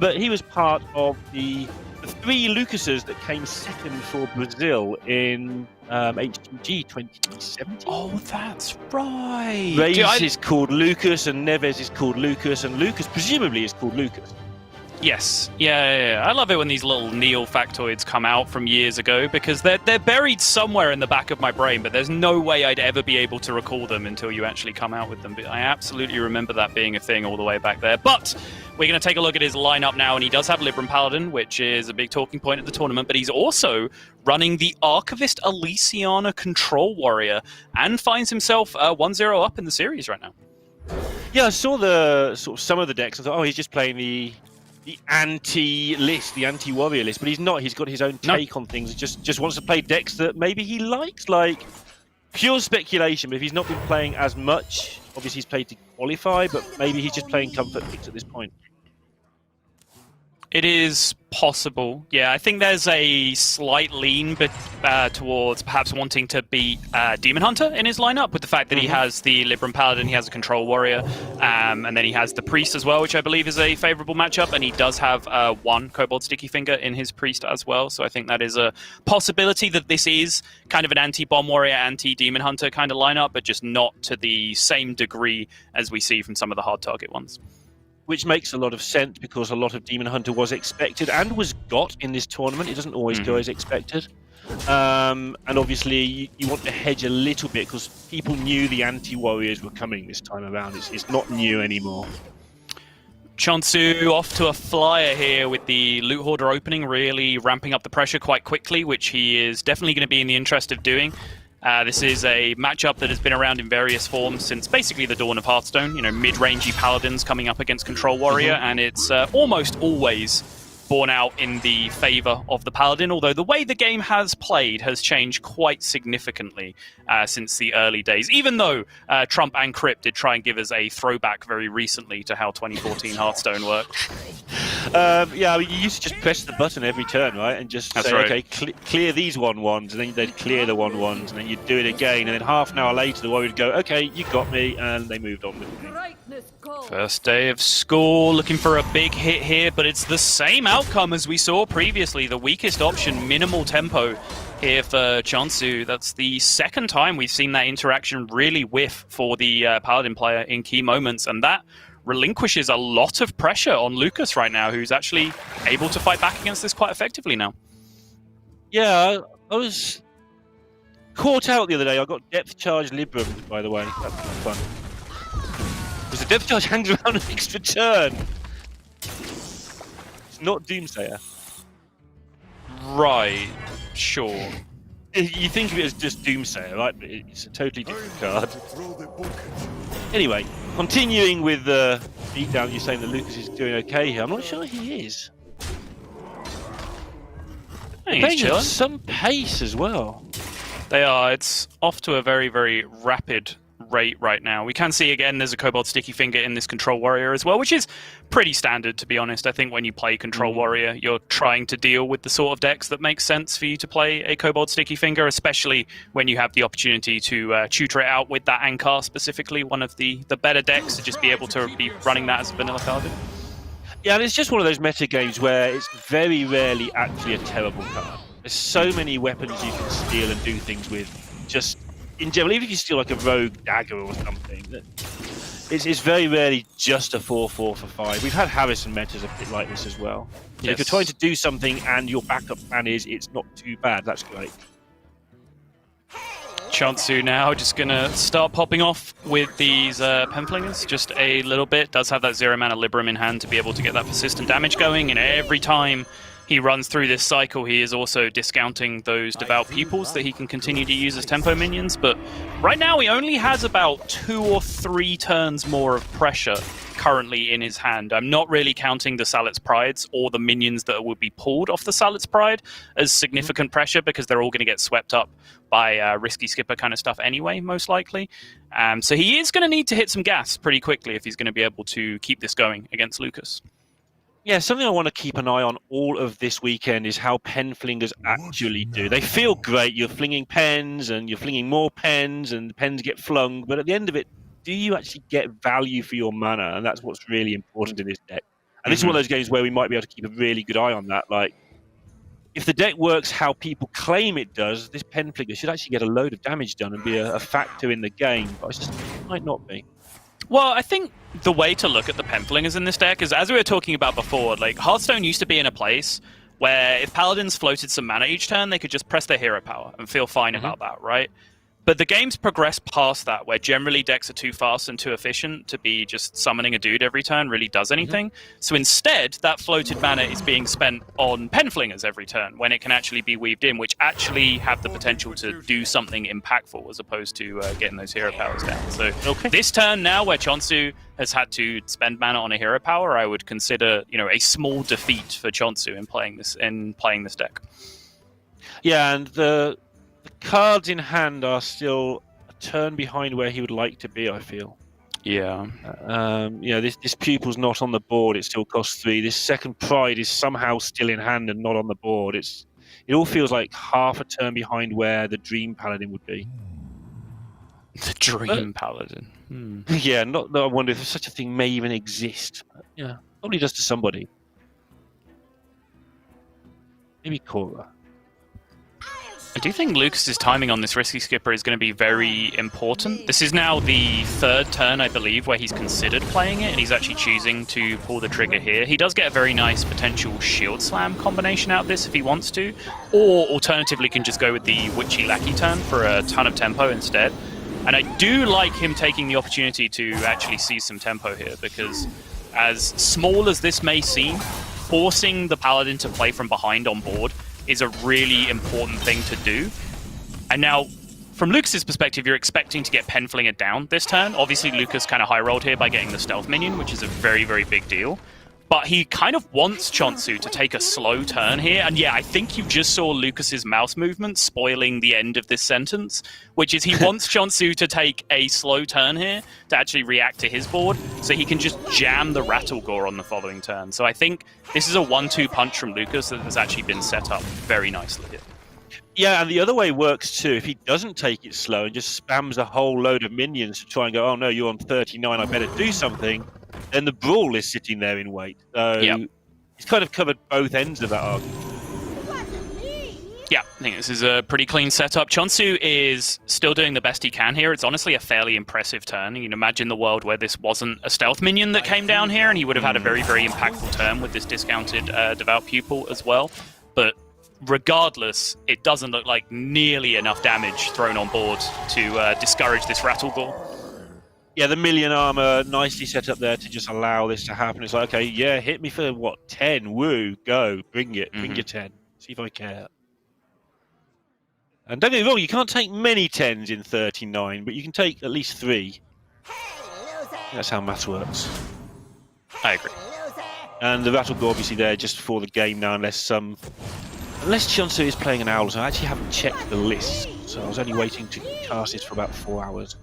but he was part of the 3 Lucases that came second for Brazil in HGG 2017. Oh, that's right. Reyes is called Lucas, and Neves is called Lucas, and Lucas presumably is called Lucas. Yes, yeah. I love it when these little Neil factoids come out from years ago, because they're buried somewhere in the back of my brain, but there's no way I'd ever be able to recall them until you actually come out with them. But I absolutely remember that being a thing all the way back there. But we're going to take a look at his lineup now, and he does have Libram Paladin, which is a big talking point at the tournament, but he's also running the Archivist Elysiana Control Warrior, and finds himself 1-0 up in the series right now. Yeah, I saw the some of the decks. I thought, oh, he's just playing the anti-list, the anti-warrior list, but he's not. He's got his own take on things. He just wants to play decks that maybe he likes, like pure speculation. But if he's not been playing as much, obviously he's played to qualify, but maybe he's just playing comfort picks at this point. It is possible. Yeah, I think there's a slight lean towards perhaps wanting to beat Demon Hunter in his lineup, with the fact that he has the Libram Paladin, he has a Control Warrior, and then he has the Priest as well, which I believe is a favorable matchup, and he does have 1 Kobold Sticky Finger in his Priest as well, so I think that is a possibility that this is kind of an anti-Bomb Warrior, anti-Demon Hunter kind of lineup, but just not to the same degree as we see from some of the hard target ones. Which makes a lot of sense, because a lot of Demon Hunter was expected and was got in this tournament. It doesn't always go as expected. And obviously, you want to hedge a little bit, because people knew the anti-warriors were coming this time around. It's not new anymore. che0nsu off to a flyer here with the Loot Hoarder opening, really ramping up the pressure quite quickly, which he is definitely going to be in the interest of doing. This is a matchup that has been around in various forms since basically the dawn of Hearthstone. You know, mid-rangey paladins coming up against Control Warrior, and it's almost always borne out in the favor of the paladin, although the way the game has played has changed quite significantly since the early days, even though Trump and Crypt did try and give us a throwback very recently to how 2014 Hearthstone worked. Yeah, you used to just press the button every turn, right? And just say, okay, clear these 1/1s, and then they'd clear the 1/1s, and then you'd do it again, and then half an hour later the warrior would go, okay, you got me, and they moved on with it. First day of school, looking for a big hit here, but it's the same outcome as we saw previously. The weakest option, minimal tempo here for che0nsu. That's the second time we've seen that interaction really whiff for the Paladin player in key moments, and that relinquishes a lot of pressure on Lucas right now, who's actually able to fight back against this quite effectively now. Yeah, I was caught out the other day. I got depth charge Libram, by the way. That's fun. Because the depth charge hangs around an extra turn. It's not Doomsayer. Right, sure. You think of it as just Doomsayer, right? But it's a totally different card. Anyway, continuing with the beatdown, you're saying that Lucas is doing okay here. I'm not sure he is. He's playing at some pace as well. They are. It's off to a very, very rapid rate right now. We can see again there's a Kobold Sticky Finger in this Control Warrior as well, which is pretty standard, to be honest. I think when you play Control Warrior, you're trying to deal with the sort of decks that make sense for you to play a Kobold Sticky Finger, especially when you have the opportunity to tutor it out with that Ankar specifically, one of the better decks, to just be able to be running that as a vanilla card. Yeah, and it's just one of those meta games where it's very rarely actually a terrible card. There's so many weapons you can steal and do things with, just in general. Even if you steal like a rogue dagger or something, it's very rarely just a 4/4 for 5. We've had Harrison metas a bit like this as well. So yes. If you're trying to do something and your backup plan is it's not too bad, that's great. che0nsu now just going to start popping off with these Penflingers just a little bit. Does have that 0-mana Libram in hand to be able to get that persistent damage going, and every time he runs through this cycle, he is also discounting those Devout Pupils that he can continue to use as tempo minions. But right now, he only has about 2 or 3 turns more of pressure currently in his hand. I'm not really counting the Salet's Prides or the minions that would be pulled off the Salet's Pride as significant pressure, because they're all going to get swept up by risky skipper kind of stuff anyway, most likely. So he is going to need to hit some gas pretty quickly if he's going to be able to keep this going against Lucas. Yeah, something I want to keep an eye on all of this weekend is how pen flingers actually do. They feel great. You're flinging pens and you're flinging more pens and the pens get flung. But at the end of it, do you actually get value for your mana? And that's what's really important in this deck. And this is one of those games where we might be able to keep a really good eye on that. Like, if the deck works how people claim it does, this pen flicker should actually get a load of damage done and be a factor in the game. But it might not be. Well, I think the way to look at the pen flingers in this deck is, as we were talking about before, like Hearthstone used to be in a place where if Paladins floated some mana each turn, they could just press their hero power and feel fine about that, right? But the game's progressed past that, where generally decks are too fast and too efficient to be just summoning a dude every turn really does anything. So instead, that floated mana is being spent on pen flingers every turn, when it can actually be weaved in, which actually have the potential to do something impactful as opposed to getting those hero powers down. So this turn now, where che0nsu has had to spend mana on a hero power, I would consider, you know, a small defeat for che0nsu in playing this deck. Yeah, and the cards in hand are still a turn behind where he would like to be, I feel. Yeah. You know, this pupil's not on the board, it still costs 3. This second pride is somehow still in hand and not on the board. It all feels like half a turn behind where the Dream Paladin would be. The Dream Paladin. Yeah, I wonder if such a thing may even exist. Yeah, probably just to somebody. Maybe Cora. I do think Lucas's timing on this Risky Skipper is going to be very important. This is now the 3rd turn, I believe, where he's considered playing it, and he's actually choosing to pull the trigger here. He does get a very nice potential Shield Slam combination out of this if he wants to, or alternatively can just go with the Witchy Lackey turn for a ton of tempo instead. And I do like him taking the opportunity to actually see some tempo here, because as small as this may seem, forcing the Paladin to play from behind on board is a really important thing to do. And now, from Lucas's perspective, you're expecting to get pen flinger down this turn. Obviously, Lucas kind of high rolled here by getting the stealth minion, which is a very, very big deal. But he kind of wants che0nsu to take a slow turn here. And yeah, I think you just saw Lucas's mouse movement spoiling the end of this sentence, which is he wants che0nsu to take a slow turn here to actually react to his board, so he can just jam the Rattlegore on the following turn. So I think this is a 1-2 punch from Lucas that has actually been set up very nicely here. Yeah, and the other way works too. If he doesn't take it slow and just spams a whole load of minions to try and go, oh no, you're on 39, I better do something, then the Brawl is sitting there in wait. So he's kind of covered both ends of that argument. Yeah, I think this is a pretty clean setup. che0nsu is still doing the best he can here. It's honestly a fairly impressive turn. You can imagine the world where this wasn't a stealth minion that came down here, and he would have had a very, very impactful turn with this discounted Devout Pupil as well. But regardless, it doesn't look like nearly enough damage thrown on board to discourage this Rattlegore. Yeah, the million armor nicely set up there to just allow this to happen. It's like, okay, yeah, hit me for what, 10? Woo, go, bring it, bring your 10. See if I care. And don't get me wrong, you can't take many 10s in 39, but you can take at least 3. That's how maths works. I agree. And the Rattlegore obviously there just for the game now, unless che0nsu is playing an owl, so I actually haven't checked the list. So I was only waiting to cast this for about 4 hours.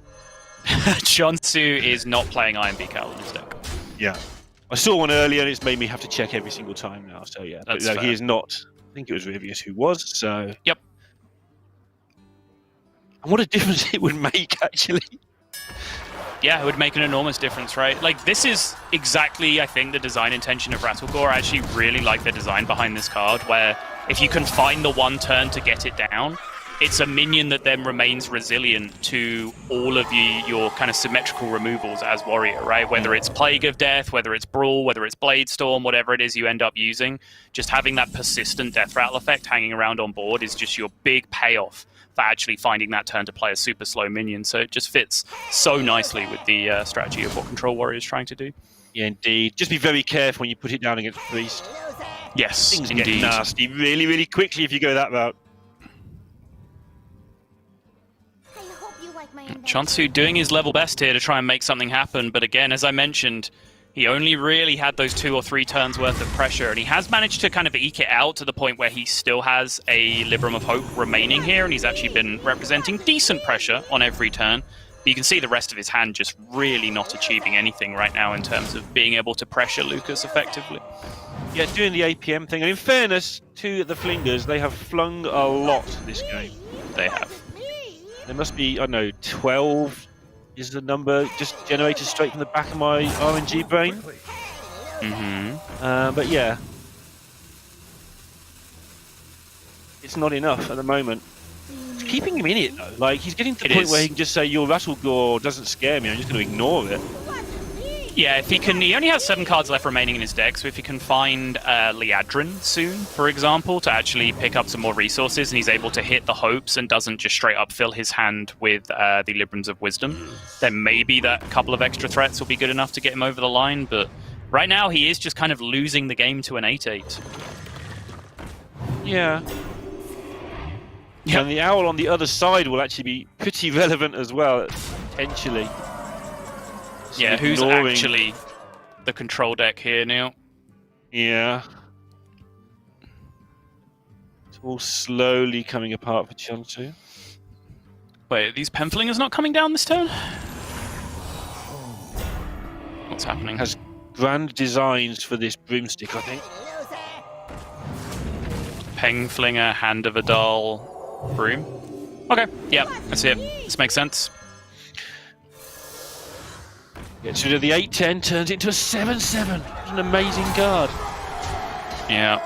che0nsu is not playing Iron Beak Owl in his deck. Yeah. I saw one earlier and it's made me have to check every single time now, so yeah. That's but no, fair. he is not. I think it was Rivius who was, so... Yep. And what a difference it would make, actually. Yeah, it would make an enormous difference, right? Like, this is exactly, I think, the design intention of Rattlegore. I actually really like the design behind this card, where if you can find the one turn to get it down, it's a minion that then remains resilient to all of your kind of symmetrical removals as warrior, right? Whether it's Plague of Death, whether it's Brawl, whether it's Blade Storm, whatever it is you end up using, just having that persistent death rattle effect hanging around on board is just your big payoff for actually finding that turn to play a super slow minion. So it just fits so nicely with the strategy of what Control Warrior is trying to do. Yeah, indeed. Just be very careful when you put it down against Priest. Yes, Things indeed. get nasty really, really quickly if you go that route. che0nsu doing his level best here to try and make something happen, but again, as I mentioned, he only really had those 2 or 3 turns worth of pressure, and he has managed to kind of eke it out to the point where he still has a Libram of Hope remaining here, and he's actually been representing decent pressure on every turn. But you can see the rest of his hand just really not achieving anything right now in terms of being able to pressure Lucas effectively. Yeah, doing the APM thing, and in fairness to the Flingers, they have flung a lot this game. They have. There must be, I don't know, 12 is the number just generated straight from the back of my RNG brain. But yeah, it's not enough at the moment. It's keeping him in it though. Like he's getting to the point where he can just say, "Your Rattlegore doesn't scare me. I'm just going to ignore it." Yeah, if he can, he only has 7 cards left remaining in his deck, so if he can find Liadrin soon, for example, to actually pick up some more resources, and he's able to hit the hopes and doesn't just straight up fill his hand with the Librams of Wisdom, then maybe that couple of extra threats will be good enough to get him over the line, but right now he is just kind of losing the game to an 8-8. Yeah. Yep. And the owl on the other side will actually be pretty relevant as well, potentially. Yeah, who's actually the control deck here, Neil? Yeah. It's all slowly coming apart for che0nsu. Wait, are these Penflingers not coming down this turn? What's happening? Has grand designs for this broomstick, I think. Penflinger, Hand of Adal, Broom. Okay, yeah, I see it. This makes sense. Gets rid of the 8-10, turns it into a 7-7. An amazing card. Yeah.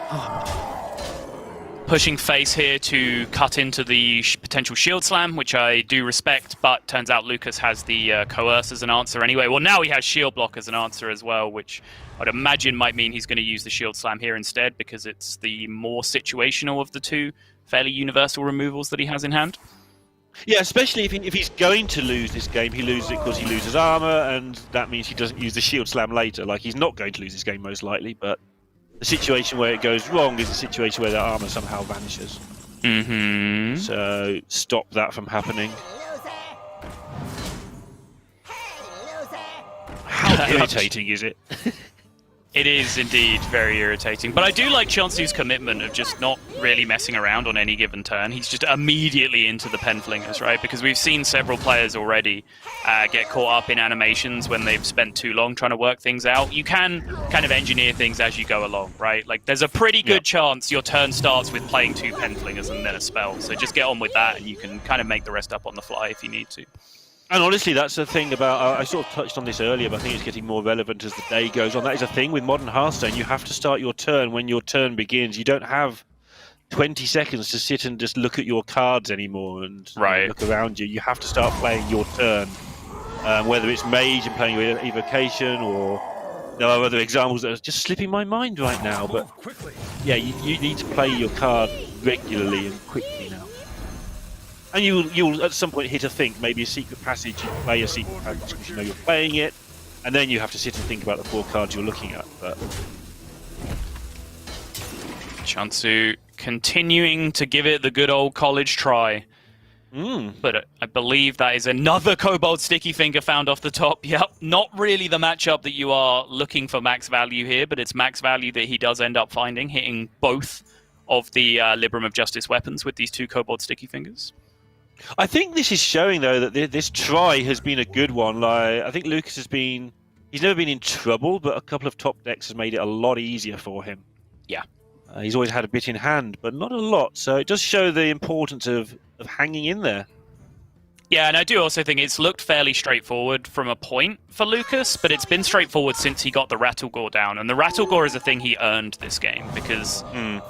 Pushing face here to cut into the potential shield slam, which I do respect, but turns out Lucas has the coerce as an answer anyway. Well, now he has shield block as an answer as well, which I'd imagine might mean he's going to use the shield slam here instead, because it's the more situational of the two fairly universal removals that he has in hand. Yeah, especially if he's going to lose this game, he loses it because he loses armor, and that means he doesn't use the shield slam later. Like, he's not going to lose this game most likely, but the situation where it goes wrong is the situation where the armor somehow vanishes. So stop that from happening. How irritating is it? It is indeed very irritating, but I do like che0nsu's commitment of just not really messing around on any given turn. He's just immediately into the Penflingers, right? Because we've seen several players already get caught up in animations when they've spent too long trying to work things out. You can kind of engineer things as you go along, right? Like, there's a pretty good chance your turn starts with playing 2 Penflingers and then a spell, so just get on with that and you can kind of make the rest up on the fly if you need to. And honestly, that's the thing about, I sort of touched on this earlier, but I think it's getting more relevant as the day goes on. That is a thing with modern Hearthstone. You have to start your turn when your turn begins. You don't have 20 seconds to sit and just look at your cards anymore and look around you. You have to start playing your turn. Whether it's Mage and playing your Evocation, or there are other examples that are just slipping my mind right now. But yeah, you need to play your card regularly and quickly now. And you'll at some point hit a think, maybe a secret passage, you play a secret passage because you know you're playing it, and then you have to sit and think about the 4 cards you're looking at. But che0nsu continuing to give it the good old college try. But I believe that is another Kobold Sticky Finger found off the top. Yep, not really the matchup that you are looking for max value here, but it's max value that he does end up finding, hitting both of the Libram of Justice weapons with these 2 Kobold Sticky Fingers. I think this is showing, though, that this try has been a good one. Like, I think Lucas he's never been in trouble, but a couple of top decks has made it a lot easier for him. Yeah. He's always had a bit in hand, but not a lot. So it does show the importance of hanging in there. Yeah, and I do also think it's looked fairly straightforward from a point for Lucas, but it's been straightforward since he got the Rattlegore down. And the Rattlegore is a thing he earned this game, because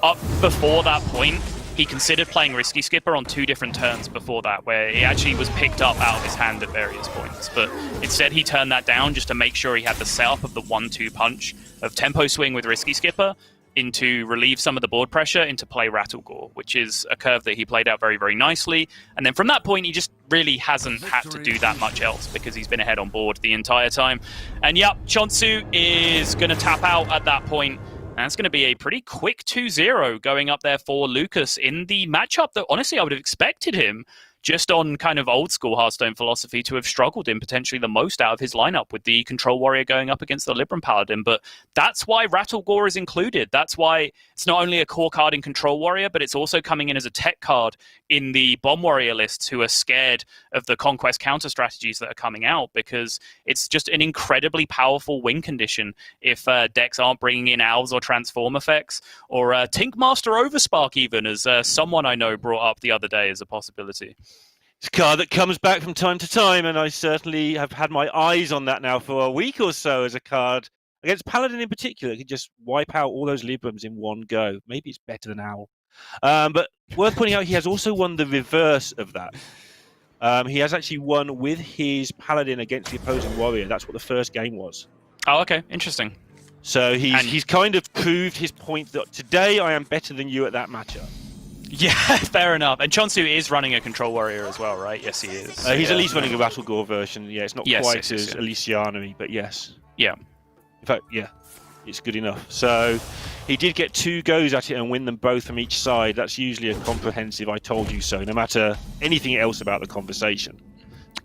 up before that point, he considered playing Risky Skipper on 2 different turns before that, where it actually was picked up out of his hand at various points. But instead, he turned that down just to make sure he had the setup of the 1-2 punch of Tempo Swing with Risky Skipper into relieve some of the board pressure into play Rattlegore, which is a curve that he played out very, very nicely. And then from that point, he just really hasn't had to do that much else because he's been ahead on board the entire time. And yep, che0nsu is going to tap out at that point. And it's going to be a pretty quick 2-0 going up there for Lucas in the matchup that, honestly, I would have expected him, just on kind of old school Hearthstone philosophy, to have struggled in potentially the most out of his lineup with the Control Warrior going up against the Libram Paladin. But that's why Rattlegore is included. That's why it's not only a core card in Control Warrior, but it's also coming in as a tech card in the Bomb Warrior lists who are scared of the Conquest counter strategies that are coming out, because it's just an incredibly powerful win condition if decks aren't bringing in Owls or Transform effects, or Tinkmaster Overspark even, as someone I know brought up the other day as a possibility. It's a card that comes back from time to time, and I certainly have had my eyes on that now for a week or so as a card Against Paladin in particular, it could just wipe out all those Librams in one go. Maybe it's better than Owl. But worth pointing out, he has also won the reverse of that. He has actually won with his Paladin against the opposing warrior. That's what the first game was. Oh, okay. Interesting. So he's kind of proved his point that today I am better than you at that matchup. Yeah, fair enough. And che0nsu is running a control warrior as well, right? Yes, he is. He's at least running a Rattlegore version. Yeah, it's not quite as yeah. Elysiana-y, but yes. Yeah. In fact, yeah, it's good enough. So he did get 2 goes at it and win them both from each side. That's usually a comprehensive I told you so, no matter anything else about the conversation.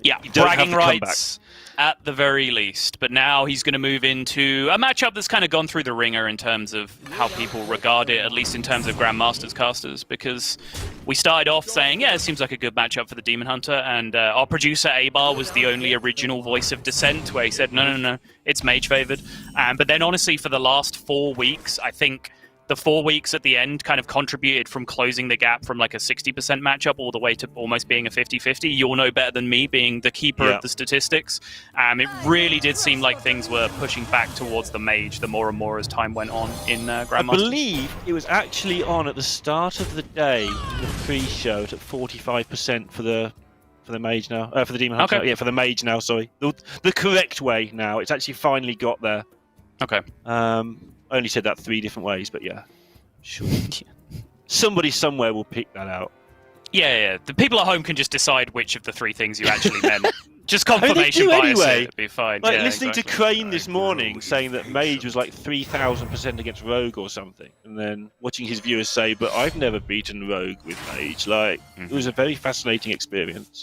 Yeah, bragging rights at the very least. But now he's going to move into a matchup that's kind of gone through the ringer in terms of how people regard it, at least in terms of Grandmasters casters, because we started off saying, yeah, it seems like a good matchup for the Demon Hunter, and our producer, Abar, was the only original voice of dissent, where he said, no, it's mage favored. But then honestly, for the last 4 weeks, I think the 4 weeks at the end kind of contributed from closing the gap from like a 60% matchup all the way to almost being a 50-50. You'll know better than me, being the keeper of the statistics. It really did seem like things were pushing back towards the mage the more and more as time went on in Grandmasters. I believe it was actually on at the start of the day, the pre-show, at 45% for the mage now, for the Demon Hunter. Okay. Yeah, for the mage now. Sorry, the correct way now. It's actually finally got there. Okay. I only said that 3 different ways, but yeah, sure. Somebody somewhere will pick that out. Yeah. The people at home can just decide which of the 3 things you actually meant. Just confirmation bias, anyway. It'd be fine. Like yeah, listening exactly. to Crane this morning saying that Mage was like 3,000% against Rogue or something, and then watching his viewers say, "But I've never beaten Rogue with Mage." Like it was a very fascinating experience.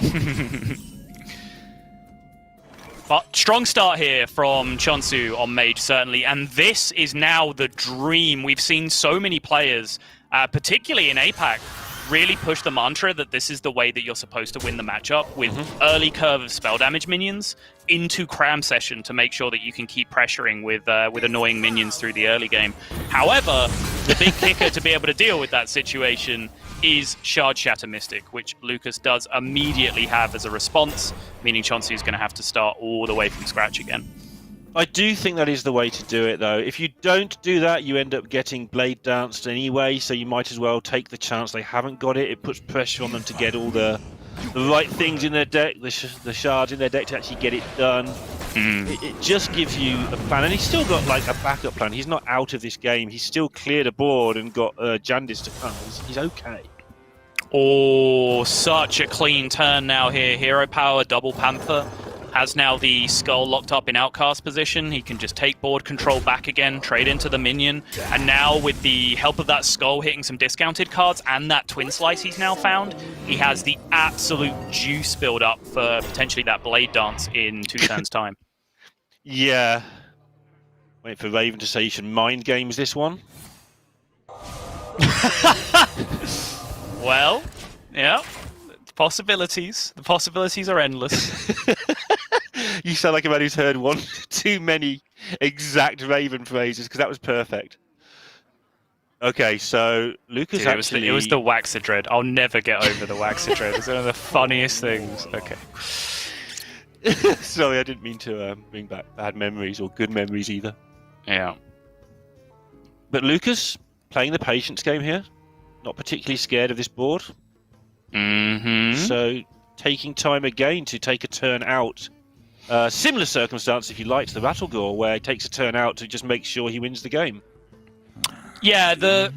But strong start here from che0nsu on Mage, certainly. And this is now the dream. We've seen so many players, particularly in APAC, really push the mantra that this is the way that you're supposed to win the matchup, with early curve of spell damage minions into cram session to make sure that you can keep pressuring with annoying minions through the early game. However, the big kicker to be able to deal with that situation is Shard Shatter Mystic, which Lucas does immediately have as a response, meaning che0nsu is going to have to start all the way from scratch again. I do think that is the way to do it, though. If you don't do that, you end up getting blade danced anyway, so you might as well take the chance they haven't got it. It puts pressure on them to get all the right things in their deck, the shards in their deck to actually get it done. It just gives you a plan, and he's still got like a backup plan. He's not out of this game. He's still cleared a board and got Jandis to come. He's okay. Oh, such a clean turn now here. Hero Power, double Panther. Has now the skull locked up in outcast position. He can just take board control back again, trade into the minion. And now with the help of that skull hitting some discounted cards and that twin slice he's now found, he has the absolute juice build up for potentially that blade dance in 2 turns time. Yeah. Wait for Raven to say you should mind games this one. Well, yeah. Possibilities. The possibilities are endless. You sound like a man who's heard one too many exact Raven phrases, because that was perfect. Okay, so Lucas Dude, actually... it was the Waxadread. I'll never get over the Waxadread. It's one of the funniest things. Okay. Sorry, I didn't mean to bring back bad memories or good memories either. Yeah. But Lucas, playing the patience game here, not particularly scared of this board. So taking time again to take a turn out. Similar circumstance, if you like, to the Rattlegore, where he takes a turn out to just make sure he wins the game. Yeah, the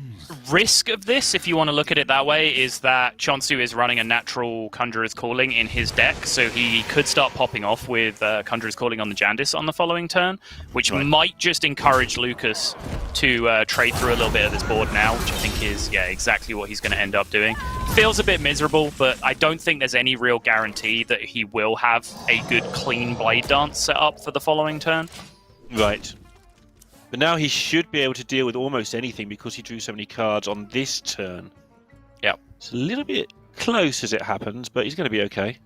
risk of this, if you want to look at it that way, is that che0nsu is running a natural Conjurer's Calling in his deck, so he could start popping off with Conjurer's Calling on the Jandis on the following turn, which might just encourage Lucas to trade through a little bit of this board now, which I think is, yeah, exactly what he's going to end up doing. Feels a bit miserable, but I don't think there's any real guarantee that he will have a good, clean Blade Dance set up for the following turn. Right. But now he should be able to deal with almost anything because he drew so many cards on this turn. Yeah. It's a little bit close as it happens, but he's going to be okay.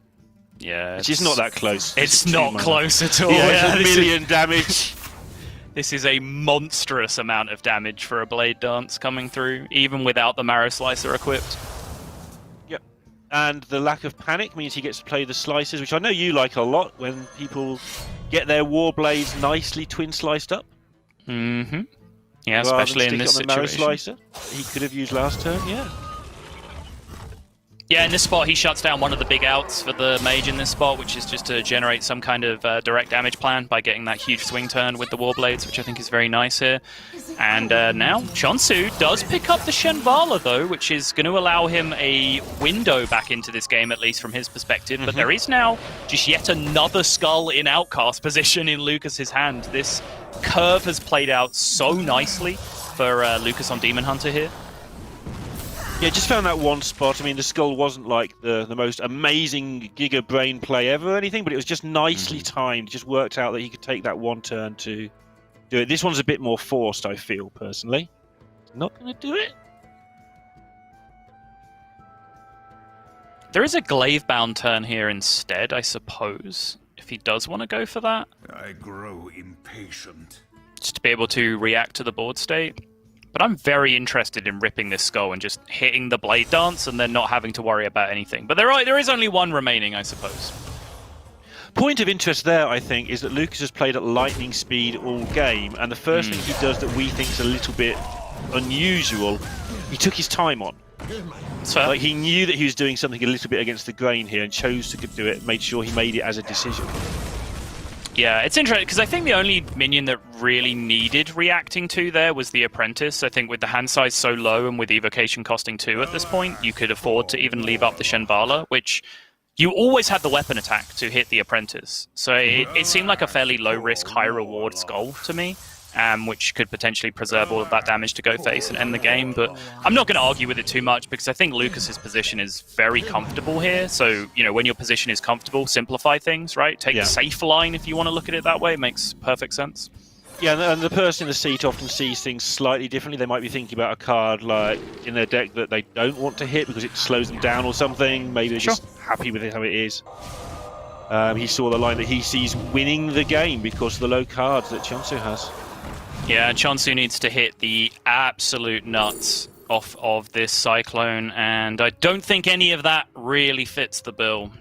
Yeah. It's just not that close. It's not close at all. Yeah, it's a million damage. This is a monstrous amount of damage for a Blade Dance coming through, even without the Marrow Slicer equipped. Yep. And the lack of panic means he gets to play the slices, which I know you like a lot when people get their War Blades nicely twin sliced up. Mm-hmm. Yeah, Rather especially than in this stick it on the marrow situation. slicer he could have used last turn. Yeah. Yeah, in this spot, he shuts down one of the big outs for the mage in this spot, which is just to generate some kind of direct damage plan by getting that huge swing turn with the Warblades, which I think is very nice here. And now, che0nsu does pick up the Shenvala, though, which is going to allow him a window back into this game, at least from his perspective. But there is now just yet another skull in outcast position in Lucas's hand. This curve has played out so nicely for Lucas on Demon Hunter here. Yeah, just found that one spot. I mean, the skull wasn't like the most amazing Giga Brain play ever or anything, but it was just nicely timed. It just worked out that he could take that one turn to do it. This one's a bit more forced, I feel, personally. Not going to do it. There is a glaive-bound turn here instead, I suppose, if he does want to go for that. I grow impatient. Just to be able to react to the board state. But I'm very interested in ripping this skull and just hitting the blade dance and then not having to worry about anything. But there is only one remaining, I suppose. Point of interest there, I think, is that Lucas has played at lightning speed all game, and the first thing he does that we think is a little bit unusual, he took his time on. So, Like, he knew that he was doing something a little bit against the grain here and chose to do it, made sure he made it as a decision. yeah, it's interesting because I think the only minion that really needed reacting to there was the Apprentice. I think with the hand size so low and with evocation costing 2 at this point, you could afford to even leave up the Shenvala, which you always had the weapon attack to hit the Apprentice. So it seemed like a fairly low-risk, high-reward skull to me, which could potentially preserve all of that damage to go face and end the game. But I'm not going to argue with it too much because I think Lucas's position is very comfortable here. So, you know, when your position is comfortable, simplify things, right? Take the safe line if you want to look at it that way. It makes perfect sense. Yeah, and the person in the seat often sees things slightly differently. They might be thinking about a card like in their deck that they don't want to hit because it slows them down or something. Maybe they're just happy with it how it is. He saw the line that he sees winning the game because of the low cards that che0nsu has. Yeah, che0nsu needs to hit the absolute nuts off of this Cyclone, and I don't think any of that really fits the bill.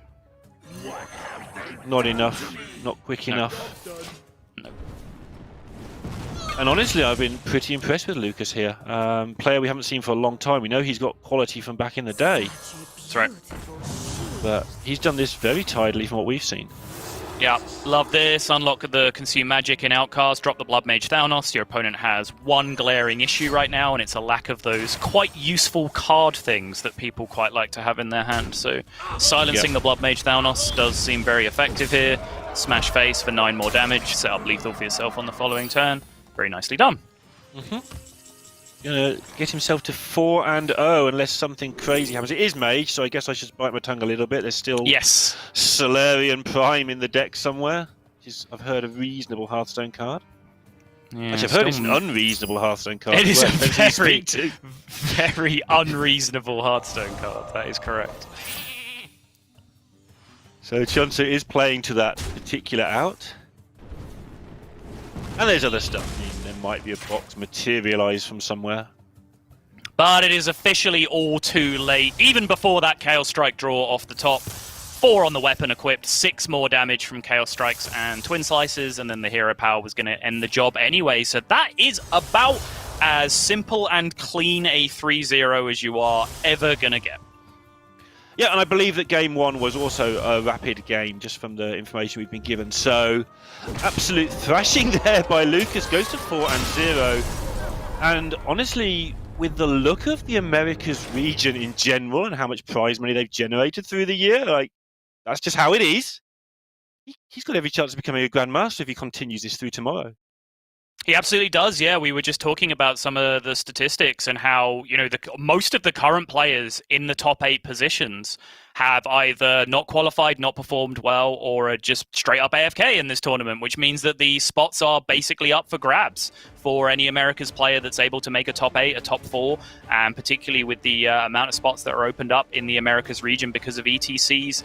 Not enough. Not quick enough. And honestly, I've been pretty impressed with Lucas here. Player we haven't seen for a long time. We know he's got quality from back in the day. That's right. But he's done this very tidily from what we've seen. Yeah, love this. Unlock the Consume Magic in Outcast, drop the Blood Mage Thanos. Your opponent has one glaring issue right now, and it's a lack of those quite useful card things that people quite like to have in their hand. So silencing the Blood Mage Thanos does seem very effective here. Smash face for 9 more damage. Set up lethal for yourself on the following turn. Very nicely done. Gonna get himself to 4-0 unless something crazy happens. It is Mage, so I guess I should bite my tongue a little bit. There's still Solarian Prime in the deck somewhere, which is, I've heard, a reasonable Hearthstone card. Yeah, Actually, I've heard it's an unreasonable Hearthstone card. It is a very unreasonable Hearthstone card. That is correct. So che0nsu is playing to that particular out. And there's other stuff. I mean, there might be a box materialised from somewhere. But it is officially all too late. Even before that Chaos Strike draw off the top. 4 on the weapon equipped, 6 more damage from Chaos Strikes and Twin Slices, and then the Hero Power was going to end the job anyway. So that is about as simple and clean a 3-0 as you are ever going to get. Yeah, and I believe that game 1 was also a rapid game, just from the information we've been given. So, absolute thrashing there by Lucas, goes to 4-0. And honestly, with the look of the Americas region in general and how much prize money they've generated through the year, like, that's just how it is. He's got every chance of becoming a Grandmaster if he continues this through tomorrow. He absolutely does, yeah. We were just talking about some of the statistics and how, you know, most of the current players in the top 8 positions have either not qualified, not performed well, or are just straight up AFK in this tournament, which means that the spots are basically up for grabs for any Americas player that's able to make a top 8, a top 4, and particularly with the amount of spots that are opened up in the Americas region because of ETC's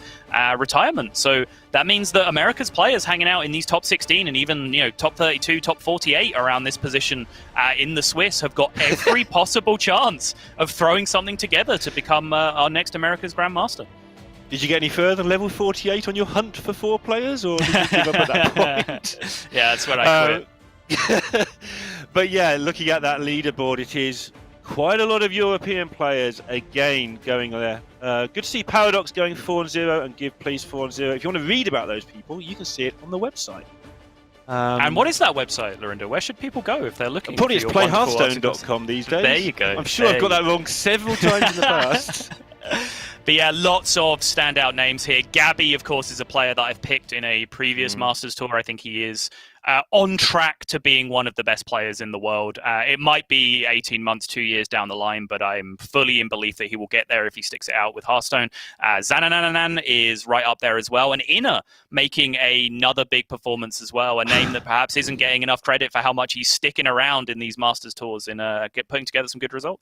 retirement. So that means that Americas players hanging out in these top 16 and even, you know, top 32, top 48 around this position in the Swiss have got every possible chance of throwing something together to become our next Americas Grandmaster. Did you get any further than level 48 on your hunt for 4 players, or did you give up at that point? Yeah, that's when I quit. But yeah, looking at that leaderboard, it is quite a lot of European players again going there. Good to see Paradox going 4-0 and Give Please 4-0. If you want to read about those people, you can see it on the website. And what is that website, Lorinda? Where should people go if they're looking? Probably for it's your wonderful articles? playhearthstone.com these days. There you go. I'm sure I've got that wrong several times in the past. But yeah, lots of standout names here. Gabby, of course, is a player that I've picked in a previous Masters Tour. I think he is on track to being one of the best players in the world. It might be 18 months, 2 years down the line, but I'm fully in belief that he will get there if he sticks it out with Hearthstone. Zanananan is right up there as well. And Inner making another big performance as well, a name that perhaps isn't getting enough credit for how much he's sticking around in these Masters Tours and putting together some good results.